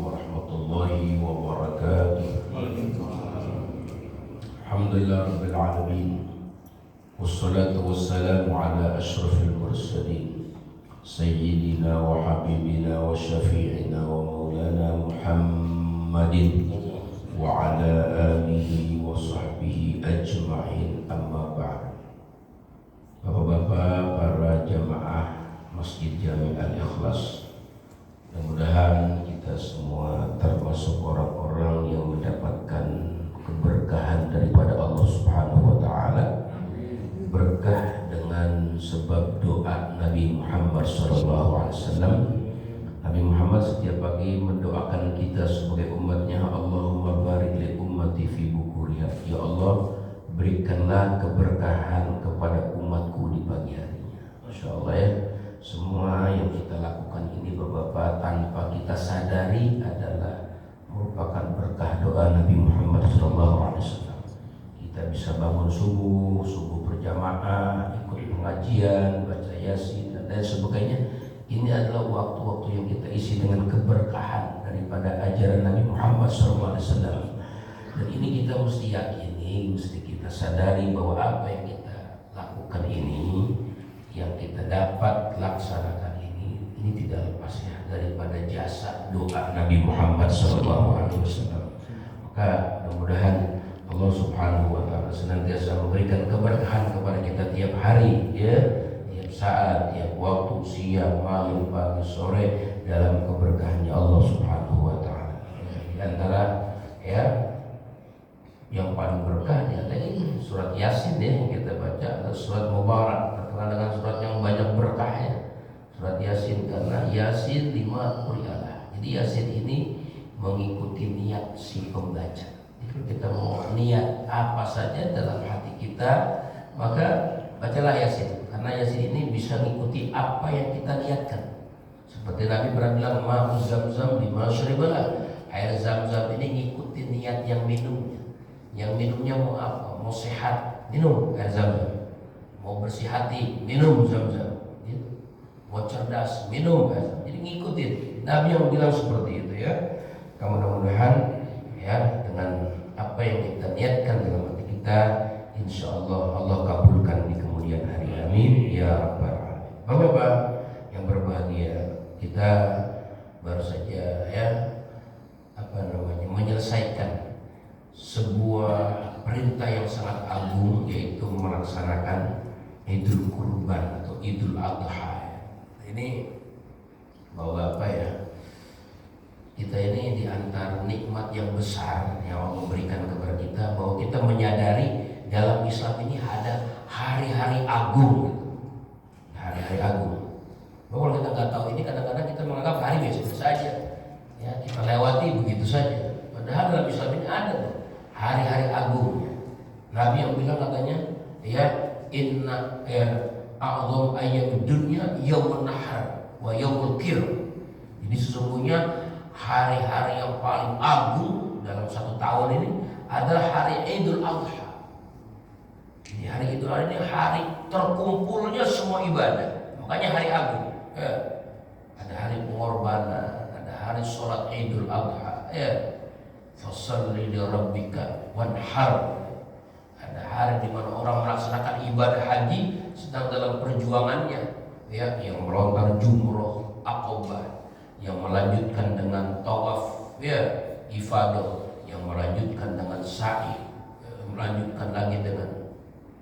warahmatullahi wabarakatuh. Alhamdulillah rabbil alamin. Wassalatu wassalamu ala asyrafil mursalin sayyidina wa habibina wa syafi'ina wa maulana Muhammadin wa ala alihi wa sahbihi ajma'in, amma ba'd. Bapak-bapak, para jamaah Masjid Jami Al-Ikhlas, mudah-mudahan kita semua termasuk orang-orang yang mendapatkan keberkahan daripada Allah Subhanahu wa taala. Berkah dengan sebab doa Nabi Muhammad SAW. Nabi Muhammad setiap pagi mendoakan kita sebagai umatnya, Allahumma barik li ummati fi bukuriha. Ya Allah, berikanlah keberkahan kepada umatku di pagi harinya. Masya Allah ya. Semua yang kita lakukan ini Bapak-bapak tanpa kita sadari adalah merupakan berkah doa Nabi Muhammad SAW. Kita bisa bangun subuh berjamaah, ikut pengajian, baca yasin dan lain sebagainya. Ini adalah waktu-waktu yang kita isi dengan keberkahan daripada ajaran Nabi Muhammad SAW. Dan ini kita mesti yakini, mesti kita sadari bahwa apa yang kita lakukan ini, yang kita dapat laksanakan ini tidak lepas ya daripada jasa doa Nabi Muhammad SAW. Maka mudah-mudahan Allah Subhanahu wa taala senantiasa memberikan keberkahan kepada kita tiap hari ya, tiap saat, tiap waktu, siang, malam, pagi, sore, dalam keberkahannya Allah Subhanahu wa taala. Di antara ya yang paling berkah adalah ini surat Yasin ya, yang kita baca, surat Mubarak, terkenal dengan surat yang banyak berkahnya, surat Yasin, karena Yasin 5 quri'ah. Jadi Yasin ini mengikuti niat si pembaca. Jadi kita mau niat apa saja dalam hati kita, maka bacalah Yasin, karena Yasin ini bisa mengikuti apa yang kita niatkan. Seperti Nabi pernah bilang, ma'u zamzam lima syaribalah, air zam-zam ini ngikuti niat yang minumnya. Yang minumnya mau apa? Mau sehat, minum air zam-zam. Mau bersih hati, minum zam-zam. Mau cerdas, minum air zam-zam. Jadi ngikutin. Nabi yang bilang seperti itu ya. Mudah-mudahan ya dengan apa yang kita niatkan dalam hati kita, insya Allah Allah kabulkan di kemudian hari. Amin ya rabbal alamin. Bapak-bapak yang berbahagia, kita baru saja ya menyelesaikan sebuah perintah yang sangat agung, yaitu melaksanakan Idul Kurban atau Idul Adha. Ini bahwa apa ya, kita ini di antara nikmat yang besar yang Allah memberikan kepada kita, bahwa kita menyadari dalam Islam ini ada hari-hari agung, hari-hari agung. Bahwa kalau kita nggak tahu ini, kadang-kadang kita menganggap hari biasa saja, ya kita lewati begitu saja. Padahal dalam Islam ini ada hari-hari agung. Nabi yang bilang katanya ya, inna a'zam ayyamid dunya yaumun nahar wa yaumul qir. Jadi sesungguhnya hari-hari yang paling agung dalam satu tahun ini adalah hari Idul Adha. Jadi hari Idul Adha ini hari terkumpulnya semua ibadah. Makanya hari agung. Ada hari pengorbanan, ada hari sholat Idul Adha. Fasalli li rabbika wanhar. Ada hari di mana orang melaksanakan ibadah haji sedang dalam perjuangannya, ya, yang melontar jumroh Aqabah, yang melanjutkan dengan tawaf ya ifadah, yang melanjutkan dengan sa'i, melanjutkan lagi dengan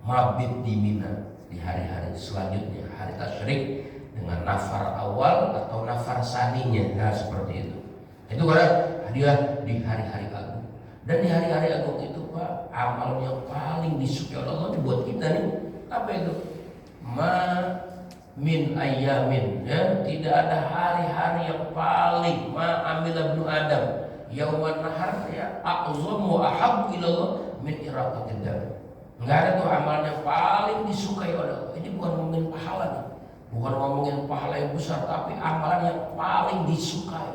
mabit di Mina di hari-hari selanjutnya, hari tasyrik dengan nafar awal atau nafar saninya. Nah seperti itu. Itu karena hadiah di hari-hari agung. Dan di hari-hari agung itu Pak, amal yang paling disukai oleh Allah buat kita nih, apa itu? Ma min ayyamin, ya, tidak ada hari-hari yang paling ma amila ibnu Adam yauman nahar ya a'zam wa ahabbu ila Allah min iraqatid dam. Enggak ada tuh amal yang paling disukai oleh Allah. Ini bukan ngomongin pahala nih. Bukan ngomongin pahala yang besar, tapi amalan yang paling disukai,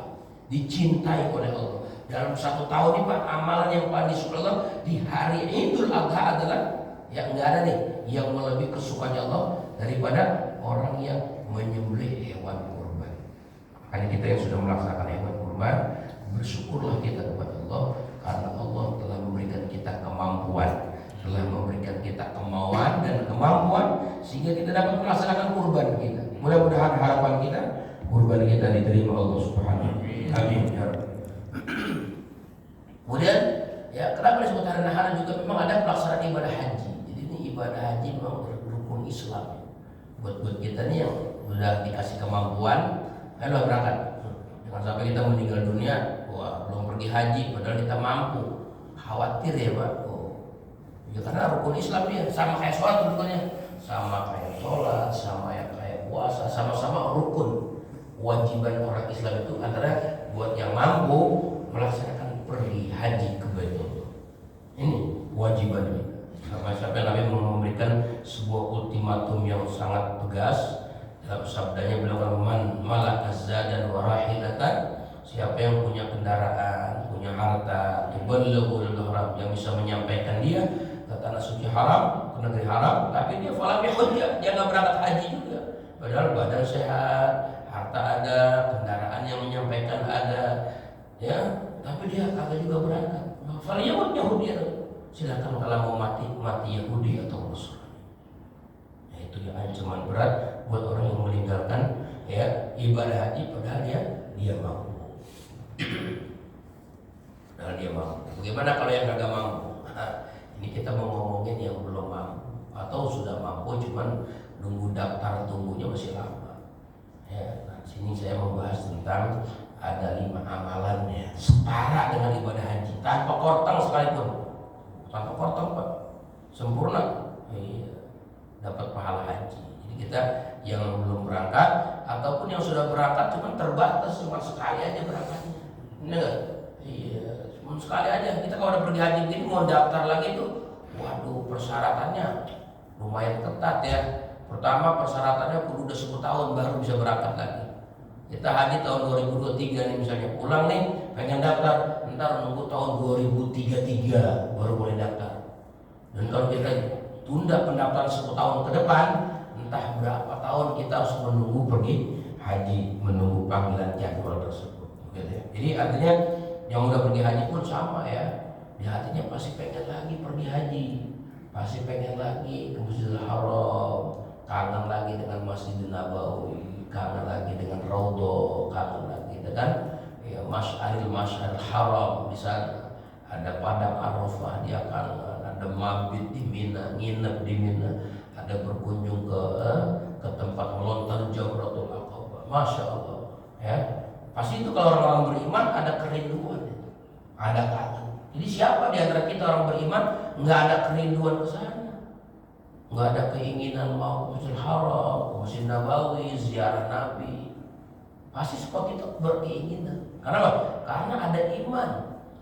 dicintai oleh Allah. Dalam satu tahun ini Pak, amalan yang paling disukai Allah di hari Idul Adha adalah yang enggak ada nih yang melebihi kesukaannya Allah daripada orang yang menyembelih hewan kurban. Makanya kita yang sudah melaksanakan hewan kurban bersyukurlah kita kepada Allah karena Allah telah memberikan kita kemampuan, telah memberikan kita kemauan dan kemampuan sehingga kita dapat melaksanakan kurban kita. Mudah-mudahan harapan kita kurban kita diterima Allah Subhanahu wa taala. Amin ya Rabb. Kemudian ya kenapa disebut hari nahar juga memang ada pelaksanaan ibadah haji. Jadi ini ibadah haji memang rukun Islam. Buat kita nih yang sudah dikasih kemampuan, ayo berangkat. Jangan sampai kita meninggal dunia, wah belum pergi haji padahal kita mampu. Khawatir ya Pak. Ya karena rukun Islam dia sama kayak sholat rukunnya, sama kayak sholat, sama kayak puasa, sama-sama rukun. Kewajiban orang Islam itu antara buat yang mampu melaksanakan pergi haji ke Baitullah. Ini kewajiban ini. Sampai Nabi memberikan sebuah ultimatum yang sangat tegas. Dalam sabdanya beliau man malaka zadan wa rahilatan, siapa yang punya kendaraan, punya harta, yuballighul ihram, yang bisa menyampaikan dia ke tanah suci haram, ke negeri haram, tapi dia falam yahujjah, dia enggak berangkat haji juga. Padahal badan sehat, harta ada, kendaraan yang menyampaikan ada, ya, tapi dia kagak juga berangkat. Falam yahujjah, silakan kalau mau mati Yahudi atau Nasrani. Itu ya ancaman berat buat orang yang meninggalkan ya ibadah haji padahal dia mampu. Padahal dia mampu. Bagaimana kalau yang kagak mampu? Ini kita mau ngomongin yang belum mampu atau sudah mampu cuman nunggu daftar tunggunya masih lama. Ya, nah, sini saya membahas tentang ada 5 amalan ya setara dengan ibadah haji tanpa kortang sekalipun. Tanpa kortang Pak, sempurna. Iya. Dapat pahala haji. Jadi kita yang belum berangkat ataupun yang sudah berangkat cuma terbatas cuma sekali aja berangkatnya. Enggak? Iya, cuma sekali aja. Kita kalau udah pergi haji begini mau daftar lagi tuh, waduh persyaratannya lumayan ketat ya. Pertama persyaratannya kudu udah 10 tahun baru bisa berangkat lagi. Kita haji tahun 2023 nih misalnya, pulang nih pengen daftar, ntar nunggu tahun 2033 baru boleh daftar. Dan kalau kita tunda pendaftaran 10 tahun ke depan, entah berapa tahun kita harus menunggu pergi haji, menunggu panggilan jadwal tersebut. Gitu ya. Jadi artinya yang udah pergi haji pun sama ya, di hatinya pasti pengen lagi pergi haji, pasti pengen lagi ke Masjidil Haram, kangen lagi dengan Masjidil Nabawi, kangen lagi dengan Raudhah, kangen lagi dengan ya, Masy'aril Haram di sana. Ada padang Arafah dia kangen, ada mabit di Mina, nginep di Mina, ada berkunjung ke tempat melontar Jamratul Aqabah. Masya Allah ya. Pasti itu kalau orang-orang beriman ada kerinduan itu, ada kangen. Jadi siapa di antara kita orang beriman nggak ada kerinduan ke sana, nggak ada keinginan mau ke Masjidil Haram, ke Masjid Nabawi, ziarah Nabi? Pasti seperti itu berkeinginan. Karena apa? Karena ada iman.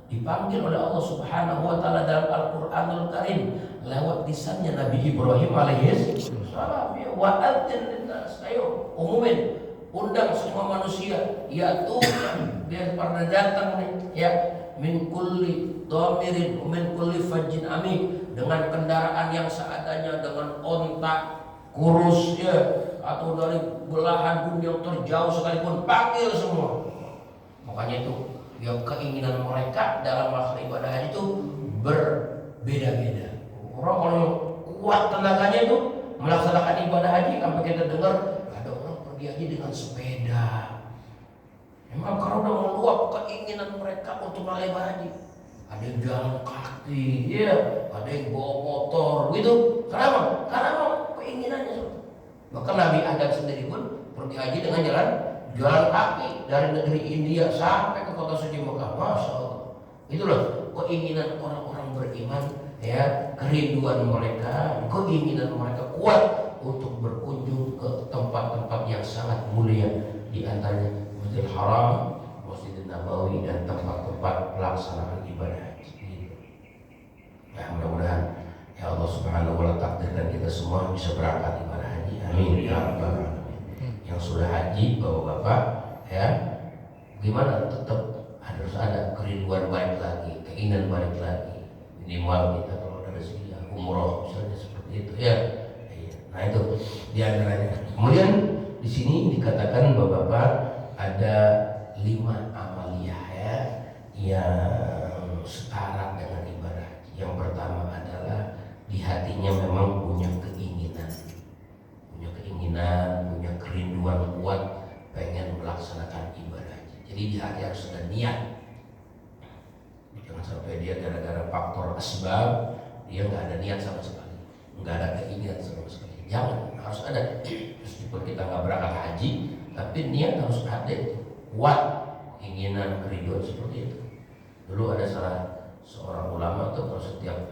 Dipanggil oleh Allah Subhanahu wa taala dalam Al-Qur'anul Karim lewat lisannya Nabi Ibrahim alaihissalam. Wa adzin linnas, ayo umumin, undang semua manusia, ya tuh biar pada datang nih ya, min kulli dhamirin min kulli fajjin amik, dengan kendaraan yang seadanya, dengan onta kurus ya, atau dari belahan bumi yang terjauh sekalipun, panggil semua. Makanya itu yang keinginan mereka dalam melaksanakan ibadah haji itu berbeda-beda. Orang kalau kuat tenaganya itu melaksanakan ibadah haji, sampai kita dengar ada orang pergi haji dengan sepeda. Memang karena udah meluap keinginan mereka untuk melaksanakan ibadah haji. Ada yang jalan kaki, ya, ada yang bawa motor, gitu. Kenapa? Karena keinginannya. Maka Nabi Adam sendiri pun pergi haji dengan jalan kaki dari negeri India sampai ke kota suci Mekah. Masya Allah. Itulah keinginan orang-orang beriman ya, kerinduan mereka, keinginan mereka kuat untuk berkunjung ke tempat-tempat yang sangat mulia, di antaranya Masjidil Haram, Masjidil Nabawi, dan tempat-tempat pelaksanaan ibadah haji. Ya mudah-mudahan ya Allah Subhanahu wa taala takdirkan kita semua bisa berangkat ibadah haji. Amin ya rabbal alamin. Yang sudah haji bapak-bapak ya, gimana tetap harus ada kerinduan balik lagi, keinginan balik lagi. Minimal kita kalau ada rezeki umroh misalnya seperti itu ya. Nah itu di antaranya. Kemudian di sini dikatakan bapak-bapak ada 5 amaliyah ya yang setara dengan ibadah haji. Yang pertama adalah di hatinya memang punya keinginan, punya kerinduan kuat pengen melaksanakan ibadah haji. Jadi di hati harus ada niat. Jangan sampai dia gara-gara faktor asbab dia nggak ada niat sama sekali, nggak ada keinginan sama sekali. Jangan, harus ada. Meskipun kita nggak berangkat haji, tapi niat harus ada, kuat keinginan, kerinduan seperti itu. Dulu ada salah seorang ulama tuh kalau setiap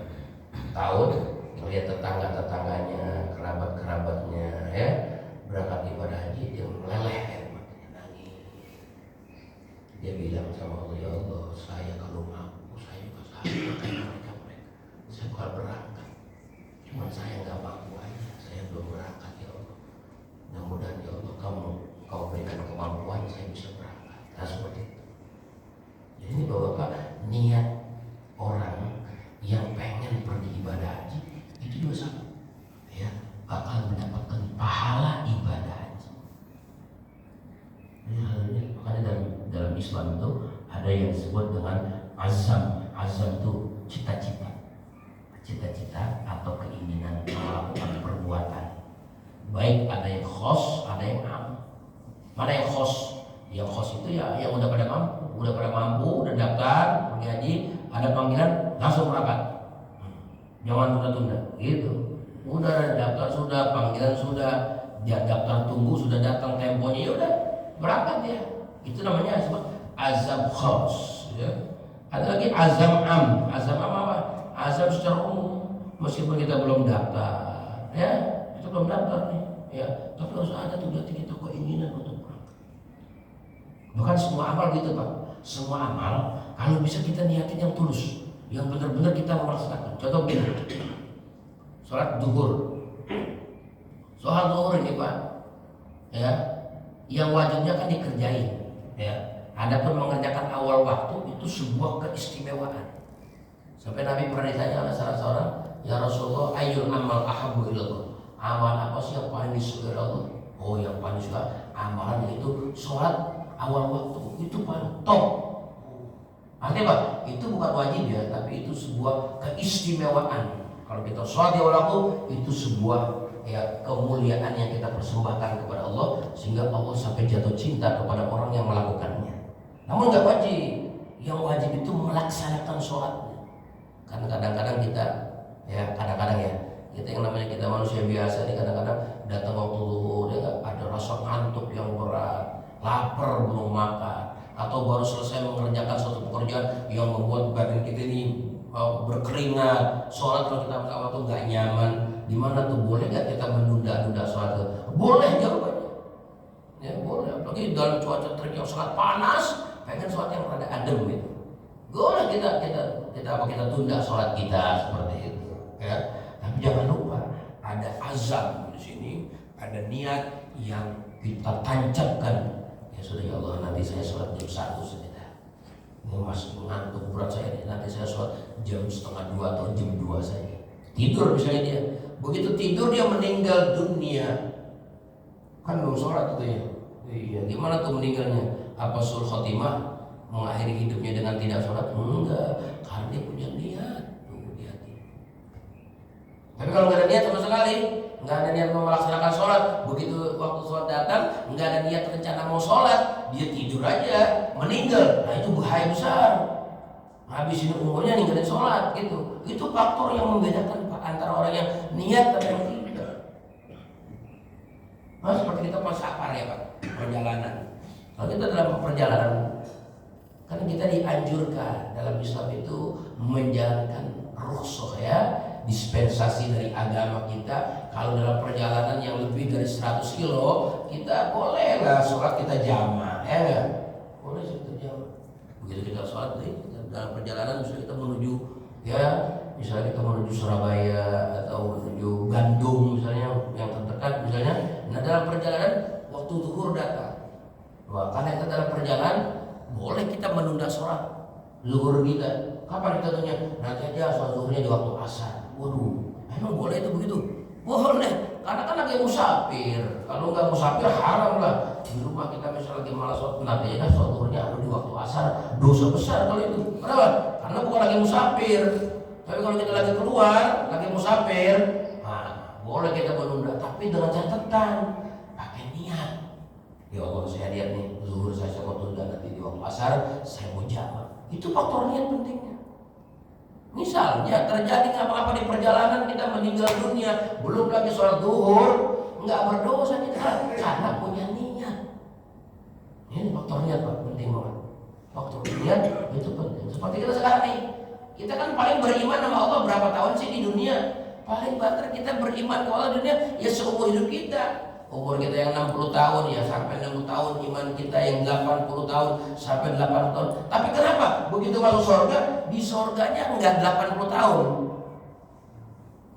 tahun melihat tetangga-tetangganya, kerabat-kerabatnya ya berangkat ibadah haji, dia meleleh air matanya, nangis. Dia bilang sama Allah, ya Allah, saya kalau mampu saya juga sama kayak mereka. Saya bakal berangkat, cuma saya nggak mampu aja, saya belum berangkat ya Allah. Mudah-mudahan ya Allah kau berikan kemampuan saya bisa berangkat. Nah seperti itu. Jadi ini Bapak, niat orang yang pengen pergi ibadah haji itu juga sama, ya, bakal mendapatkan pahala ibadah haji. Makanya dalam Islam itu ada yang disebut dengan azam. Azam itu cita-cita atau keinginan melakukan perbuatan. Baik ada yang khos, ada yang am. Mana yang khos? Yang khos itu ya yang udah pada mampu, udah daftar pergi haji, ada panggilan langsung berangkat. Jangan tunda-tunda, gitu. Udah daftar sudah, panggilan sudah, dia daftar tunggu sudah, datang temponya, ya udah berangkat ya. Itu namanya azam khos. Ya. Ada lagi azam am. Azam am apa? Azam secara umum. Meskipun kita belum daftar, ya kita belum daftar nih, ya. Tapi harus ada tuh kita keinginan untuk berangkat. Bukan semua amal gitu Pak. Semua amal kalau bisa kita niatin yang tulus, yang benar-benar kita melaksanakan. Contoh begini, sholat zuhur ini Pak, ya, yang wajibnya kan dikerjain, ya. Adapun mengerjakan awal waktu itu sebuah keistimewaan. Sampai Nabi pernah ditanya oleh salah seorang, ya Rasulullah, ayyul amal ahabbu ilallah. Amal apa sih yang paling disukai Allah? Oh, yang paling suka amalan itu sholat awal waktu, itu paling top. Artinya Pak, itu bukan wajib ya, tapi itu sebuah keistimewaan. Kalau kita sholat di awal waktu, itu sebuah ya kemuliaan yang kita persembahkan kepada Allah, sehingga Allah sampai jatuh cinta kepada orang yang melakukannya. Namun nggak wajib. Yang wajib itu melaksanakan sholatnya. Karena kadang-kadang kita yang namanya kita manusia biasa ini kadang-kadang datang waktu zuhur, ya ada rasa ngantuk yang berat, lapar belum makan, atau baru selesai mengerjakan suatu pekerjaan yang membuat badan kita ini berkeringat. Sholat kalau kita waktu nggak nyaman, di mana tuh boleh nggak kita menunda-nunda sholat? Boleh jawabannya, ya boleh. Apalagi dalam cuaca terik yang sangat panas, pengen sholat yang rada adem gitu. Boleh kita tunda sholat kita seperti itu, ya. Tapi jangan lupa ada azam di sini, ada niat yang kita tancapkan. Ya sudah ya Allah, nanti saya sholat jam 1 saja. Ini masih mengantuk berat saya nih. Nanti saya sholat jam 1:30 atau jam 2 saja. Tidur misalnya dia. Begitu tidur dia meninggal dunia. Kan belum sholat itu ya. Iya, gimana tuh meninggalnya? Apa sul khotimah? Mengakhiri hidupnya dengan tidak sholat? Enggak, karena dia punya niat. Tapi kalau nggak ada niat sama sekali, nggak ada niat mau melaksanakan sholat, begitu waktu sholat datang, nggak ada niat rencana mau sholat, dia tidur aja, meninggal. Nah itu bahaya besar. Habis ini umurnya ninggalin sholat gitu. Itu faktor yang membedakan antara orang yang niat dan yang tidak. Nah seperti kita pas safar ya Pak, perjalanan. Kalau kita dalam perjalanan, kan kita dianjurkan dalam Islam itu menjalankan rukhsah ya, dispensasi dari agama kita. Kalau dalam perjalanan yang lebih dari 100 kilo, kita boleh lah sholat kita jamaah, ya boleh kita jamaah. Begitu kita sholat dalam perjalanan, misalnya kita menuju misalnya kita menuju Surabaya atau menuju Bandung misalnya yang terdekat misalnya. Nah dalam perjalanan waktu zuhur datang, wah, karena kita dalam perjalanan boleh kita menunda sholat zuhur kita. Kapan kita tanya? Nanti aja sholat zuhurnya di waktu asar. Waduh, emang boleh itu begitu? Boleh. Karena kan lagi musafir. Kalau nggak musafir haram lah. Di rumah kita misalnya lagi malas sholat nanti ya sholat zuhurnya ada di waktu asar, dosa besar kalau itu. Kenapa? Karena bukan lagi musafir. Tapi kalau kita lagi keluar, lagi musafir, nah, boleh kita menunda. Tapi dengan catatan, pakai niat. Ya Allah, saya lihat nih zuhur saya mau tunda nanti di waktu asar, saya mau jamaah. Itu faktor niat pentingnya. Misalnya terjadi apa-apa di perjalanan kita meninggal dunia, belum lagi sholat zuhur, nggak berdosa kita karena punya niat. Ini faktor niat Pak, penting banget. Faktor niat itu penting. Seperti kita sekarang nih, kita kan paling beriman sama Allah berapa tahun sih di dunia? Paling banter kita beriman ke Allah di dunia ya seumur hidup kita. Umur kita yang 60 tahun ya sampai 60 tahun, iman kita yang 80 tahun sampai 80 tahun. Tapi kenapa? Begitu masuk surga, di surganya enggak 80 tahun.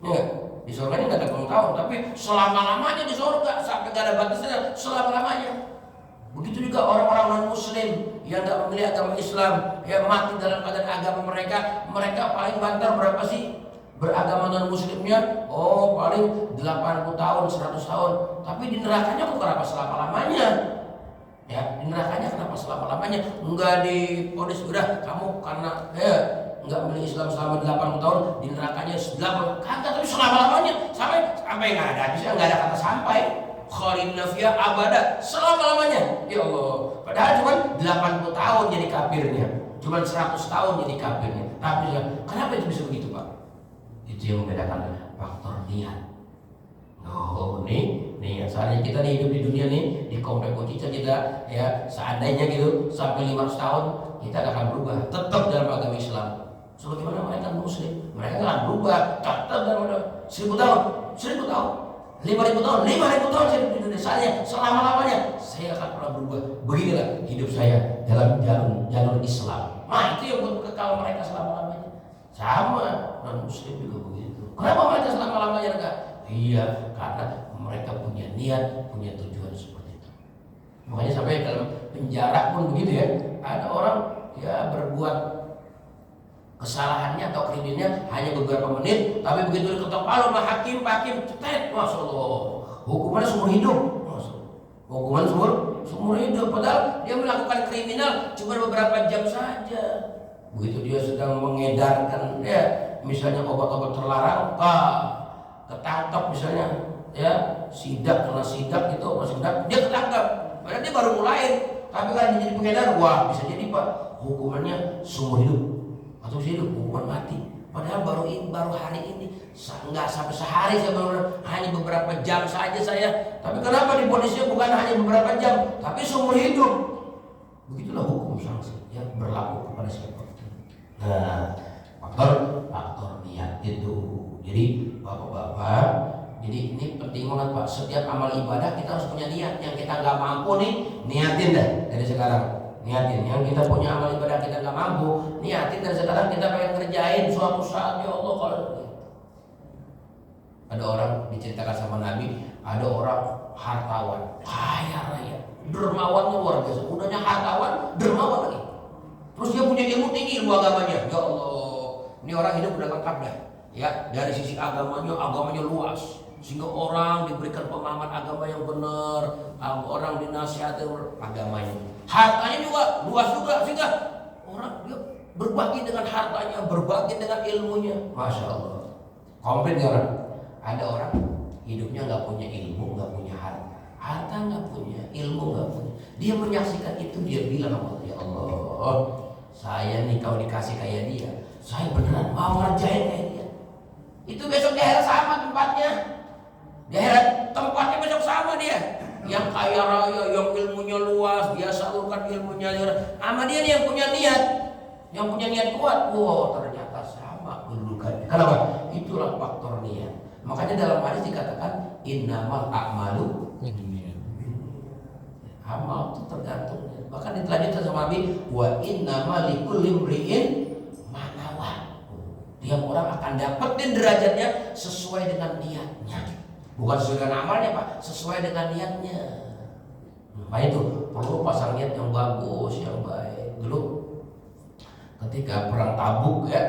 Ya, di surganya enggak 80 tahun, tapi selama-lamanya di surga sampai enggak ada batasnya, selama-lamanya. Begitu juga orang-orang non-muslim yang enggak memilih agama Islam, yang mati dalam keadaan agama mereka paling banter berapa sih? Beragama non-muslimnya, oh paling 80 tahun, 100 tahun. Tapi di nerakanya kok kenapa selama-lamanya? Ya, di nerakanya kenapa selama-lamanya? Enggak diponis, udah kamu karena enggak memilih Islam selama 80 tahun, di nerakanya 8. Kagak, tapi selama-lamanya. Sampai enggak ada habisnya, enggak ada kata sampai. Khalidina fiha abada, selama-lamanya. Ya Allah. Padahal cuma 80 tahun jadi kafirnya. Cuma 100 tahun jadi kafirnya. Tapi kenapa itu bisa begitu, Pak? Itu yang membedakan faktor niat. Oh nih asalnya kita nih hidup di dunia nih di komplek Ucica kita ya seandainya gitu sampai 500 tahun kita gak akan berubah tetap dalam agama Islam. Sebagaimana mereka Muslim mereka gak akan berubah tetap dalam 1000 tahun 5.000 tahun 5.000 tahun saya hidup di dunia saya selama-lamanya saya akan pernah berubah. Beginilah hidup saya dalam jalur Islam. Nah itu yang buat kekal mereka selama-lamanya. Sama non muslim juga begitu. Kenapa mereka selama-lamanya enggak? Iya, karena mereka punya niat, punya tujuan seperti itu. Makanya sampai dalam penjara pun begitu ya. Ada orang ya berbuat kesalahannya atau kriminalnya hanya beberapa menit, tapi begitu diketok palu sama hakim, cetet, masya Allah, hukumannya seumur hidup. Hukuman seumur hidup. Padahal dia melakukan kriminal cuma beberapa jam saja. Begitu dia sedang mengedarkan ya misalnya obat-obat terlarang, ketangkap misalnya ya kena sidak gitu, masih dia ketangkap. Padahal dia baru mulai, tapi kan dia jadi pengedar, wah bisa jadi Pak hukumannya seumur hidup atau hidup hukuman mati. Padahal baru hari ini, nggak sampai sehari saya baru hanya beberapa jam saja saya. Tapi kenapa diponisnya bukan hanya beberapa jam, tapi seumur hidup? Begitulah hukum sanksi yang berlaku kepada siapa. Nah, faktor niat itu. Jadi bapak-bapak, jadi ini penting banget Pak. Setiap amal ibadah kita harus punya niat. Yang kita nggak mampu nih, niatin dah dari sekarang. Niatin. Yang kita punya amal ibadah kita nggak mampu, niatin dari sekarang kita pengen kerjain suatu saat ya Allah kalau. Ada orang diceritakan sama Nabi, ada orang hartawan, kaya raya, dermawannya luar biasa. Udahnya hartawan, dermawan lagi. Terus dia punya ilmu tinggi, ilmu agamanya. Ya Allah, ini orang hidup udah lengkap dah. Ya, dari sisi agamanya luas. Sehingga orang diberikan pemahaman agama yang benar, orang dinasihati agamanya. Hartanya juga luas juga, sehingga orang dia berbagi dengan hartanya, berbagi dengan ilmunya. Masya Allah. Komplit orang. Ada orang hidupnya nggak punya ilmu, nggak punya harta nggak punya, ilmu nggak punya. Dia menyaksikan itu, dia bilang, ya Allah. Saya nih kalau dikasih kayak dia, saya beneran mau ngerjain kayak dia. Itu besok di akhirat sama tempatnya. Di akhirat tempatnya besok sama dia. Yang kaya raya, yang ilmunya luas, dia salurkan ilmunya sama dia nih yang punya niat kuat. Wow, ternyata sama kedudukannya. Kenapa? Itulah faktor niat. Makanya dalam hadis dikatakan innamal a'malu amal itu tergantung. Bahkan dilanjutkan sama Nabi, wa innamal likulli imri'in ma nawa. Tiap orang akan dapetin derajatnya sesuai dengan niatnya. Bukan sesuai dengan amalnya Pak, sesuai dengan niatnya. Makanya itu perlu pasang niat yang bagus, yang baik. Dulu ketika perang Tabuk ya,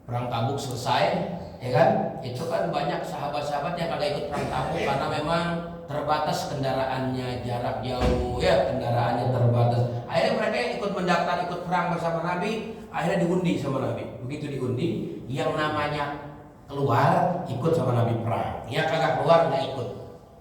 perang Tabuk selesai, ya kan? Itu kan banyak sahabat-sahabat yang kagak ikut perang Tabuk karena memang terbatas kendaraannya, jarak jauh, ya kendaraannya terbatas. Akhirnya mereka ikut mendaftar, ikut perang bersama Nabi. Akhirnya diundi sama Nabi. Begitu diundi, yang namanya keluar ikut sama Nabi perang. Yang kagak keluar nggak ikut.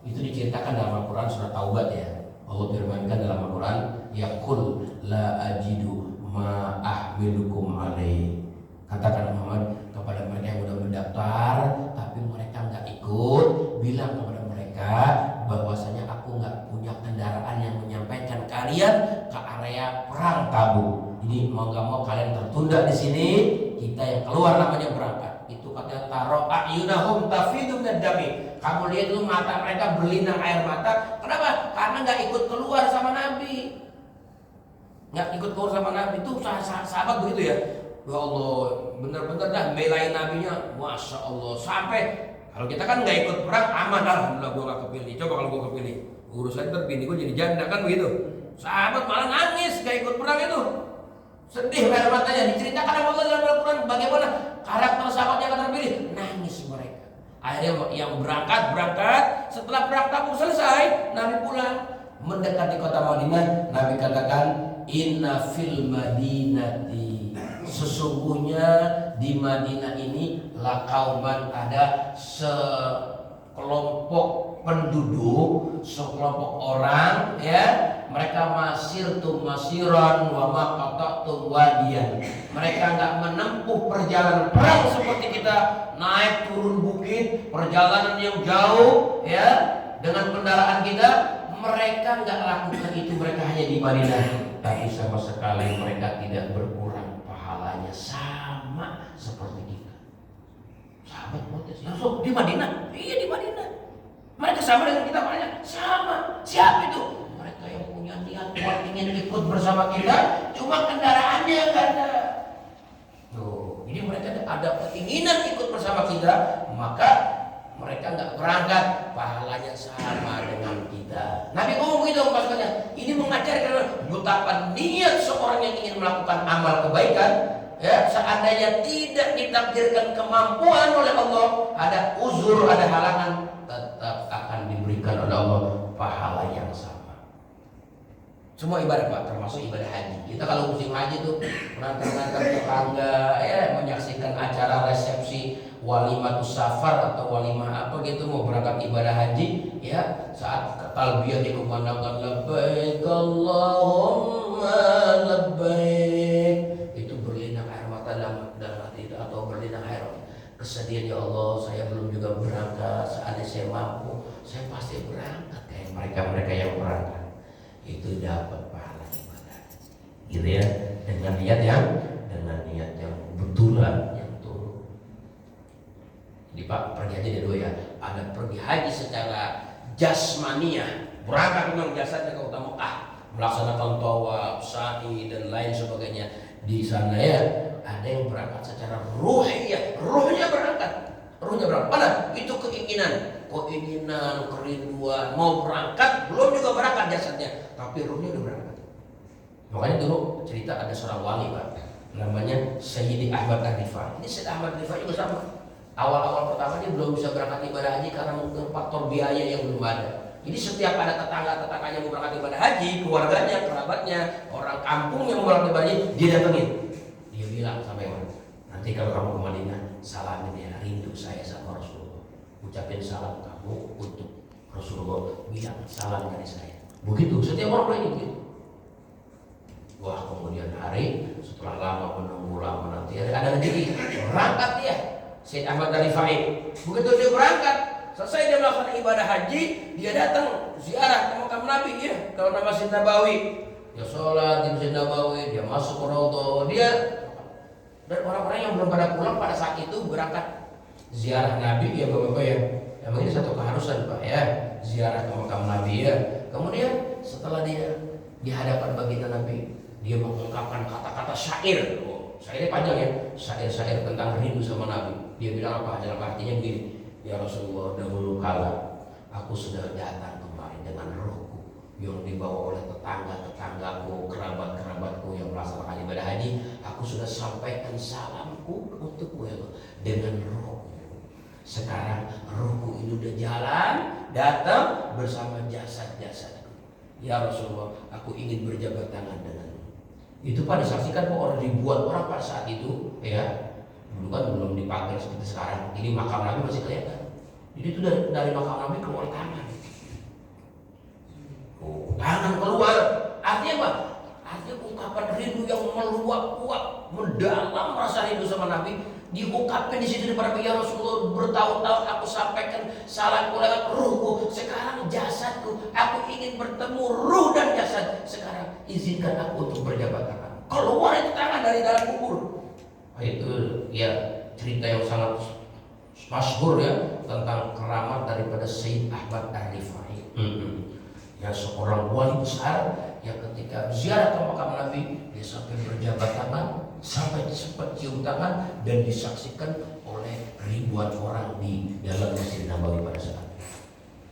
Itu diceritakan dalam Al-Quran surat Taubat ya. Allah firmankan dalam Al-Quran, yaqul la ajidu ma ahmilukum alaih. Katakan Muhammad kepada mereka yang sudah mendaftar tapi mereka nggak ikut, bilang kepada mereka bahwasanya aku nggak punya kendaraan yang menyampaikan kalian ke area perang Tabuk. Jadi mau nggak mau kalian tertunda di sini, kita yang keluar namanya berangkat. Itu katanya taro ayunahum tafidu minad dami. Kamu lihat dulu mata mereka berlinang air mata. Kenapa? Karena nggak ikut keluar sama Nabi. Nggak ikut keluar sama Nabi. Itu sahabat begitu ya. Ya Allah, benar-benar dah belain nabinya, masya Allah. Sampai kalau kita kan nggak ikut perang, aman, alhamdulillah gue nggak kepilih. Coba kalau gue kepilih, urusan terpilih gue jadi janda kan begitu. Sahabat malah nangis nggak ikut perang itu, sedih air matanya. Diceritakan sama Allah dalam Al-Quran bagaimana karakter sahabat yang terpilih, nangis mereka. Akhirnya yang berangkat. Setelah perang Tabuk selesai, Nabi pulang mendekati kota Madinah. Nabi katakan, inna fil madinati, sesungguhnya di Madinah ini lakauman, ada sekelompok penduduk, sekelompok orang ya, mereka masirtum masiran wa ma qata'tum wadiyan. Mereka nggak menempuh perjalanan perang seperti kita naik turun bukit, perjalanan yang jauh ya dengan kendaraan kita. Mereka nggak lakukan itu, mereka hanya di Madinah, tapi sama sekali mereka tidak berkurang pahalanya, sama seperti kita. Sahabat protes, ya Rasul, di Madinah? Iya di Madinah. Mereka sama dengan kita banyak, sama. Siapa itu? Mereka yang punya niat kuat ingin ikut bersama kita, cuma kendaraannya nggak ada. Tuh, jadi mereka ada keinginan ikut bersama kita, maka mereka nggak berangkat, pahalanya sama dengan kita. Nabi ngomong begitu maksudnya. Ini mengajarkan betapa niat seorang yang ingin melakukan amal kebaikan, ya, seandainya tidak ditakdirkan kemampuan oleh Allah, ada uzur, ada halangan, tetap akan diberikan oleh Allah pahala yang sama. Semua ibadah Pak, termasuk ibadah haji. Kita kalau musim haji tuh mengantar-antar tetangga, ya, menyaksikan acara resepsi walimatus safar atau walimah apa gitu, mau berangkat ibadah haji, ya, saat talbiyah dikumandangkan labbaik Allahumma labbaik, itu berlinang air mata dalam hati atau berlinang air kesedihan, ya Allah saya belum juga berangkat, seandainya saya mampu saya pasti berangkat kayak mereka yang berangkat. Itu dapat pahala ibadah gitu ya, dengan niat yang betulan, yang turun. Jadi Pak, pergi haji ada dua ya, ada pergi haji secara jasmania, berangkat memang jasadnya ke kota Mekah, melaksanakan tawaf, sa'i dan lain sebagainya di sana ya. Ada yang berangkat secara ruhiyah, ruhnya berangkat. Mana? Itu keinginan, kerinduan, mau berangkat, belum juga berangkat jasadnya, tapi ruhnya udah berangkat. Makanya dulu cerita ada seorang wali Pak, namanya Sayyidi Ahmad Ar-Rifai. Ini Sayyid Ahmad Ar-Rifai juga sama. Awal-awal pertama dia belum bisa berangkat ibadah haji karena mungkin faktor biaya yang belum ada. Jadi setiap ada tetangganya mau berangkat ibadah haji, keluarganya, kerabatnya, orang kampung yang mau berangkat ibadah haji, dia datengin. Dia bilang sama yang nanti kalau kamu ke Madinah, salamin ya, rindu saya sama Rasulullah. Ucapin salam kamu untuk Rasulullah, bilang salam dari saya. Begitu, setiap orang ini begitu. Wah, kemudian hari setelah lama menunggu, lama nanti ada rezeki, berangkat dia. Sayyid Ahmad Ar-Rifai. Begitu dia berangkat, selesai dia melakukan ibadah haji, dia datang ziarah ke makam Nabi ya, ke Masjid Nabawi. Dia sholat di Masjid Nabawi, dia masuk ke Raudhah, dia dan orang-orang yang belum pada pulang pada saat itu berangkat ziarah Nabi ya Bapak-bapak ya. Memang ini satu keharusan Pak ya, ziarah ke makam Nabi ya. Kemudian setelah dia di hadapan baginda Nabi, dia mengungkapkan kata-kata syair. Syairnya panjang ya, syair-syair tentang rindu sama Nabi. Dia bilang apa? Dalam artinya begini, ya Rasulullah, dahulu kala aku sudah datang kemarin dengan rohku yang dibawa oleh tetangga-tetanggaku, kerabat-kerabatku yang melaksanakan ibadah haji. Aku sudah sampaikan salamku untukmu ya Allah, dengan rohku. Sekarang ruhku ini udah jalan, datang bersama jasad-jasadku. Ya Rasulullah, aku ingin berjabat tangan denganmu. Itu pada disaksikan kok orang ribuan orang pada saat itu, ya. Dulu kan belum dipakai seperti sekarang. Ini makam Nabi masih kelihatan. Jadi itu dari makam Nabi keluar tangan. Oh, tangan keluar. Artinya apa? Artinya ungkapan rindu yang meluap-luap, mendalam rasa rindu sama Nabi. Diungkapkan di situ kepada ya Rasulullah, bertahun-tahun aku sampaikan salamku lewat ruhku, sekarang jasadku, aku ingin bertemu ruh dan jasad. Sekarang izinkan aku untuk berjabat tangan. Keluar itu tangan dari dalam kubur. Itu ya cerita yang sangat masyhur ya tentang keramat daripada Sayyid Ahmad Ar-Rifai. Ya seorang wali besar yang ketika ziarah ke makam Nabi dia sampai berjabat tangan, sampai sempat cium tangan dan disaksikan oleh ribuan orang di dalam Masjid Nabawi pada saat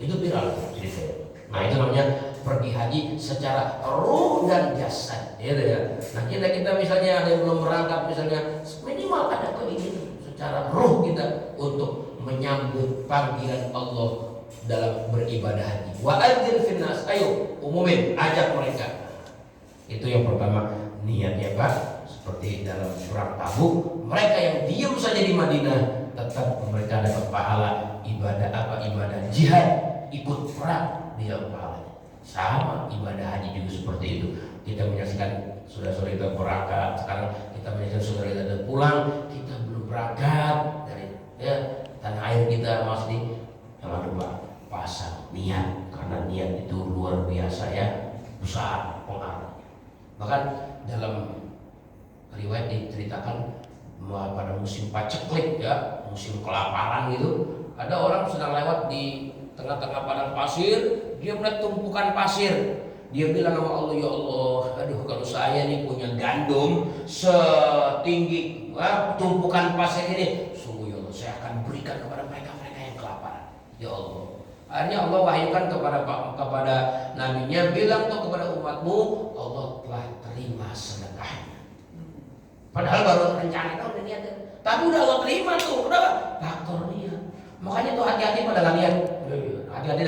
itu viral ceritanya. Nah itu namanya pergi haji secara ruh dan jasad, ya. Nah kita misalnya ada yang belum berangkat misalnya, minimal ada keinginan secara ruh kita untuk menyambut panggilan Allah dalam beribadah haji. Wa adzin finnas, ayo umumin, ajak mereka. Itu yang pertama niatnya Pak. Seperti dalam surah Tabuk, mereka yang diam saja di Madinah tetap mereka dapat pahala ibadah apa? Ibadah jihad, ikut perang dia pahala. Sama ibadah haji juga seperti itu. Kita menyaksikan saudara-saudara kita berangkat, sekarang kita menyaksikan saudara kita pulang, kita belum berangkat dari ya tanah air kita masih jangan lupa pasang niat, karena niat itu luar biasa ya, besar pengaruhnya. Bahkan dalam riwayat diceritakan pada musim paceklik ya, musim kelaparan gitu, ada orang sedang lewat di tengah-tengah padang pasir, dia melihat tumpukan pasir. Dia bilang sama Allah, ya Allah, aduh kalau saya nih punya gandum setinggi tumpukan pasir ini, sungguh ya Allah, saya akan berikan kepada mereka-mereka yang kelaparan. Ya Allah. Akhirnya Allah wahyukan kepada nabinya, bilang tuh kepada umatmu, Allah telah terima sedekahnya. Padahal baru rencana udah niat, tapi udah Allah terima tuh, udah faktor niat. Makanya tuh hati-hati pada kalian, hati-hati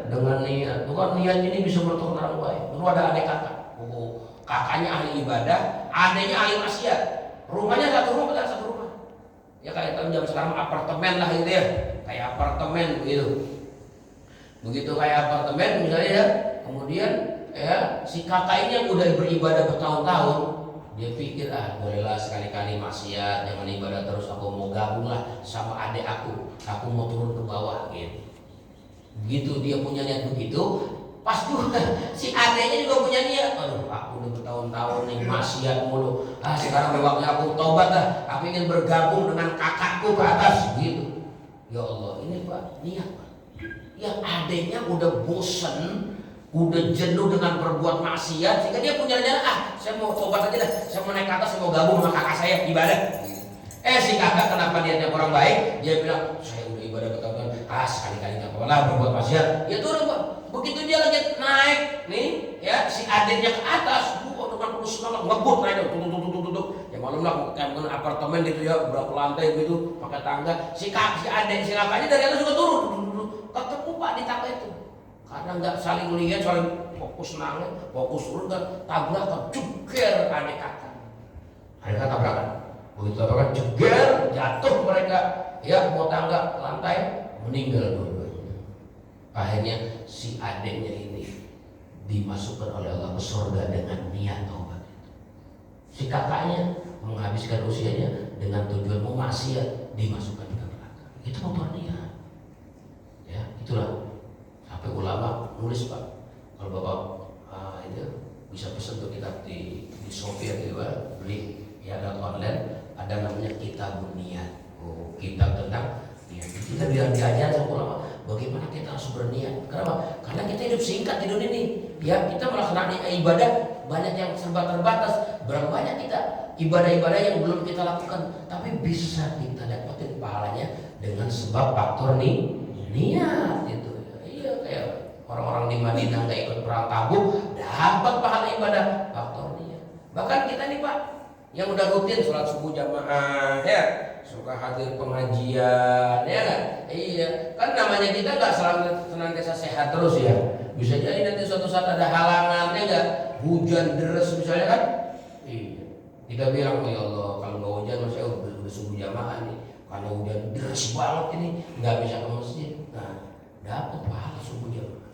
dengan niat. Bukan niat ini bisa bertukar orang baik. Dulu ada adik kakak, kakaknya ahli ibadah, adiknya ahli maksiat. Rumahnya satu rumah, satu rumah. Ya kayak tahun jam sekarang apartemen lah gitu ya, kayak apartemen begitu. Begitu kayak apartemen misalnya ya, kemudian ya si kakak ini yang udah beribadah bertahun-tahun, dia pikir bolehlah sekali-kali maksiat, jangan ibadah terus, aku mau gabung lah sama adik aku mau turun ke bawah gitu. Begitu dia punya niat begitu, pas juga si adiknya juga punya niat, aduh aku udah bertahun-tahun nih maksiat mulu, sekarang waktunya aku tobat lah, aku ingin bergabung dengan kakakku ke atas gitu. Ya Allah, ini Pak niat Pak. Yang adiknya udah bosen, udah jenuh dengan berbuat maksiat, sehingga dia punya rencana, saya mau tobat aja dah, saya mau naik ke atas, saya mau gabung sama kakak saya ibadah. Si kakak kenapa niatnya orang baik, dia bilang saya udah ibadah bertahun-tahun, sekali-kali nggak apa-apa lah berbuat maksiat. Ya turun Pak. Begitu dia lagi naik nih, ya si adiknya ke atas, dengan penuh semangat ngebut naik, tuh. Ya malum lah kayak apartemen gitu ya, berapa lantai gitu, pakai tangga. Si kakaknya dari atas juga turun. Ketemu Pak di tangga itu, karena nggak saling lihat, saling fokus nangis, fokus turun dan tabrakan, jeger adik kakak. Adik kakak tabrakan, begitu tabrakan jeger, jatuh mereka, ya mau tangga lantai, meninggal dua-duanya. Akhirnya si adiknya ini dimasukkan oleh Allah ke surga dengan niat taubat. Si kakaknya menghabiskan usianya dengan tujuan mau maksiat, dimasukkan ke neraka. Itu motor niat. Ya, itulah sampai ulama nulis Pak. Kalau Bapak itu bisa pesan tuh kitab di Sofia gitu Pak, beli ya ada online, ada namanya Kitabun Niat. Kitab tentang niat. Kita biar diajar sama ulama bagaimana kita harus berniat. Kenapa? Karena kita hidup singkat di dunia ini. Ya, kita melaksanakan ibadah banyak yang serba terbatas. Berapa banyak kita ibadah-ibadah yang belum kita lakukan, tapi bisa kita dapatin pahalanya dengan sebab faktor niat itu. Iya, kayak orang-orang di Madinah nggak ikut perang Tabuk dapat pahala ibadah faktor niat. Bahkan kita nih Pak yang udah rutin sholat subuh jamaah ya, suka hadir pengajian, ya kan? Iya, kan namanya kita nggak selalu senantiasa sehat terus ya. Bisa jadi nanti suatu saat ada halangan, ya nggak? Hujan deras misalnya kan? Iya. Kita bilang, oh ya Allah, kalau nggak hujan, saya udah subuh jamaah nih. Karena hujan deras banget ini, nggak bisa ke masjid. Nah, dapat pahala subuh jamaah.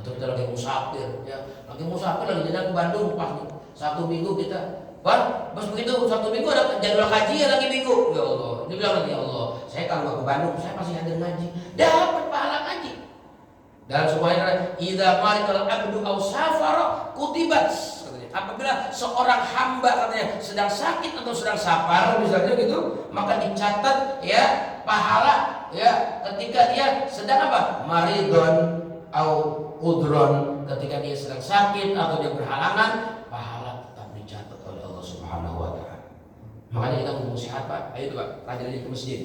Atau kita lagi musafir, ya, lagi jalan ke Bandung pas nih. Satu minggu kita, Pak, pas begitu satu minggu ada jadwal kaji ya lagi minggu. Ya Allah, dia bilang lagi, ya Allah, saya kalau nggak ke Bandung, saya pasti hadir ngaji. Dapat pahala ngaji. Dalam semuanya, idza marikal abdu aw safara kutibat. Apabila seorang hamba katanya sedang sakit atau sedang safar misalnya gitu, maka dicatat ya pahala ya ketika dia sedang apa? Maridon au udron, ketika dia sedang sakit atau dia berhalangan, pahala tetap dicatat oleh Allah Subhanahu wa taala. Makanya kita ngomong sehat, Pak. Ayo tuh, Pak, rajin aja ke masjid.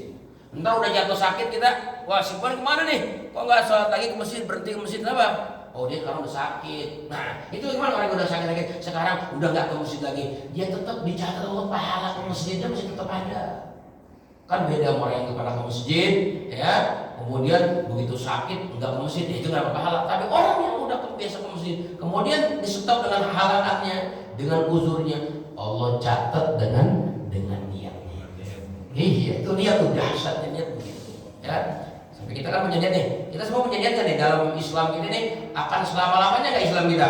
Entar udah jatuh sakit kita, wah si Puan kemana nih? Kok nggak sholat lagi ke masjid, berhenti ke masjid kenapa? Oh dia sekarang udah sakit. Nah itu gimana orang yang udah sakit lagi, sekarang udah nggak ke masjid lagi, dia tetap dicatat Allah pahala ke masjidnya masih tetap ada. Kan beda orang yang kepada ke masjid, ya, kemudian begitu sakit nggak ke masjid, itu nggak pahala. Tapi orang yang udah kebiasa ke masjid, kemudian di-stop dengan halangannya, dengan uzurnya, Allah catat dengan niatnya. Iya, itu niat tuh dahsyatnya niat begitu. Ya, sampai kita kan menjadikan nih, kita semua menjadikan nih dalam Islam ini nih akan selama-lamanya nggak Islam kita?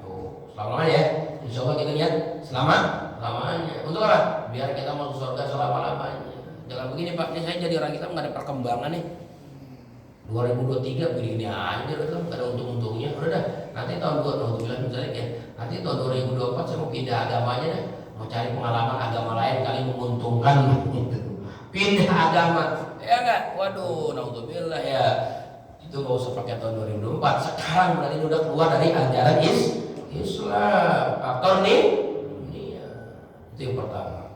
Tuh, selama-lamanya ya. Insya Allah kita niat selama-lamanya. Untuk apa? Biar kita masuk surga selama-lamanya. Jangan begini Pak, ini saya jadi orang kita nggak ada perkembangan nih. 2023 begini aja udah nggak ada untung-untungnya. Udah dah, nanti tahun 2023 misalnya ya, nanti tahun 2024 saya mau pindah agamanya deh, mau cari pengalaman agama lain kali menguntungkan gitu. Pindah agama, ya nggak? Waduh, naudzubillah ya. Itu nggak usah pakai tahun 2024. Sekarang berarti udah keluar dari ajaran Islam. Faktor nih, itu yang pertama.